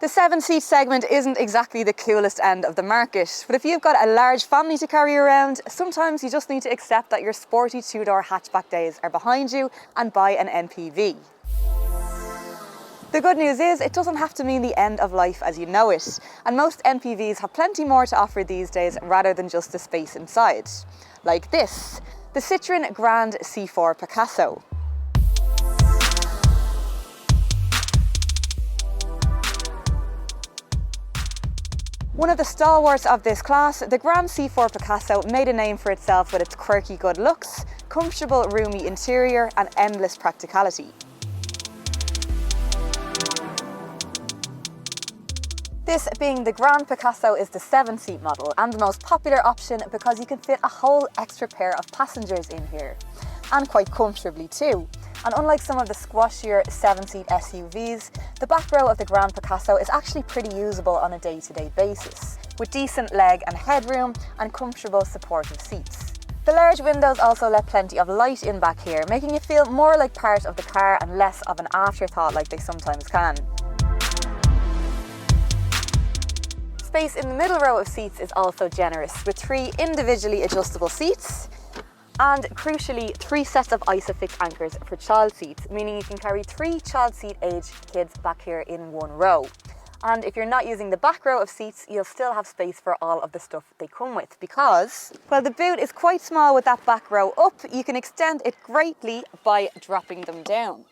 The 7-seat segment isn't exactly the coolest end of the market, but if you've got a large family to carry around, sometimes you just need to accept that your sporty two-door hatchback days are behind you and buy an MPV. The good news is it doesn't have to mean the end of life as you know it, and most MPVs have plenty more to offer these days rather than just the space inside. Like this, the Citroen Grand C4 Picasso. One of the stalwarts of this class, the Grand C4 Picasso made a name for itself with its quirky good looks, comfortable roomy interior and endless practicality. This being the Grand Picasso is the 7-seat model and the most popular option because you can fit a whole extra pair of passengers in here, and quite comfortably too. And unlike some of the squashier 7-seat SUVs, the back row of the Grand Picasso is actually pretty usable on a day-to-day basis, with decent leg and headroom and comfortable supportive seats. The large windows also let plenty of light in back here, making it feel more like part of the car and less of an afterthought like they sometimes can. Space in the middle row of seats is also generous, with 3 individually adjustable seats, and crucially 3 sets of ISOFIX anchors for child seats, meaning you can carry 3 child seat age kids back here in one row. And if you're not using the back row of seats, you'll still have space for all of the stuff they come with, because, well, the boot is quite small with that back row up. You can extend it greatly by dropping them down.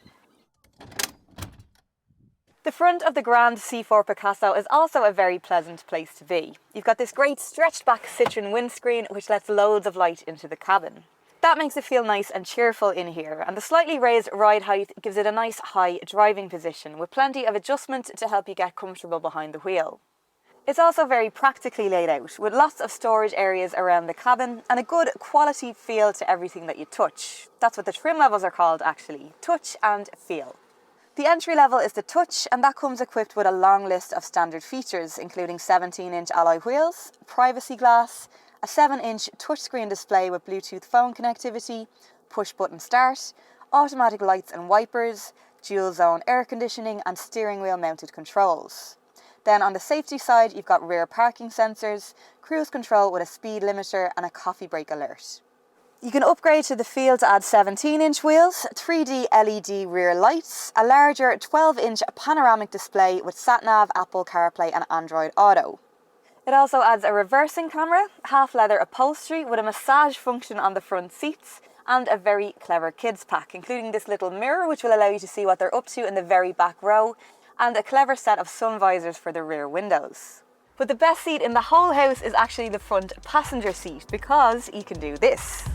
The front of the Grand C4 Picasso is also a very pleasant place to be. You've got this great stretched back Citroen windscreen which lets loads of light into the cabin. That makes it feel nice and cheerful in here, and the slightly raised ride height gives it a nice high driving position with plenty of adjustment to help you get comfortable behind the wheel. It's also very practically laid out, with lots of storage areas around the cabin and a good quality feel to everything that you touch. That's what the trim levels are called actually, touch and feel. The entry level is the Touch, and that comes equipped with a long list of standard features, including 17-inch alloy wheels, privacy glass, a 7-inch touchscreen display with Bluetooth phone connectivity, push-button start, automatic lights and wipers, dual-zone air conditioning and steering wheel mounted controls. Then on the safety side, you've got rear parking sensors, cruise control with a speed limiter and a coffee break alert. You can upgrade to the Feel to add 17-inch wheels, 3D LED rear lights, a larger 12-inch panoramic display with sat-nav, Apple CarPlay and Android Auto. It also adds a reversing camera, half-leather upholstery with a massage function on the front seats, and a very clever kids pack, including this little mirror which will allow you to see what they're up to in the very back row, and a clever set of sun visors for the rear windows. But the best seat in the whole house is actually the front passenger seat, because you can do this.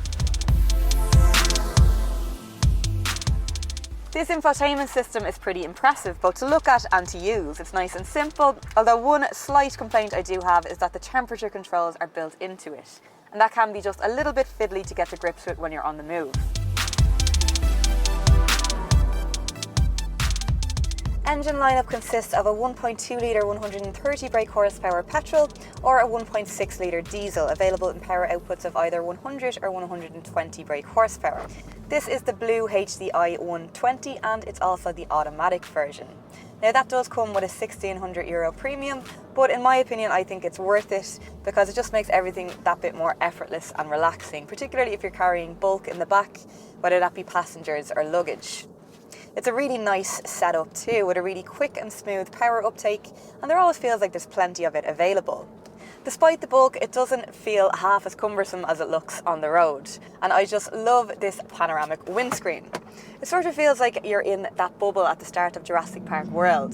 This infotainment system is pretty impressive, both to look at and to use. It's nice and simple, although one slight complaint I do have is that the temperature controls are built into it, and that can be just a little bit fiddly to get to grips with when you're on the move. Engine lineup consists of a 1.2 litre 130 brake horsepower petrol or a 1.6 litre diesel, available in power outputs of either 100 or 120 brake horsepower. This is the blue HDI 120 and it's also the automatic version. Now that does come with a €1,600 premium, but in my opinion I think it's worth it because it just makes everything that bit more effortless and relaxing, particularly if you're carrying bulk in the back, whether that be passengers or luggage. It's a really nice setup too, with a really quick and smooth power uptake, and there always feels like there's plenty of it available. Despite the bulk, it doesn't feel half as cumbersome as it looks on the road, and I just love this panoramic windscreen. It sort of feels like you're in that bubble at the start of Jurassic Park World.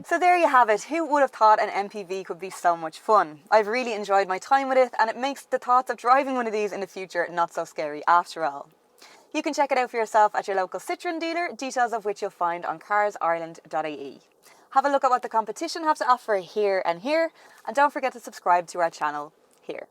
So there you have it. Who would have thought an MPV could be so much fun? I've really enjoyed my time with it, and it makes the thoughts of driving one of these in the future not so scary after all. You can check it out for yourself at your local Citroen dealer, details of which you'll find on CarsIreland.ie. Have a look at what the competition have to offer here and here, and don't forget to subscribe to our channel here.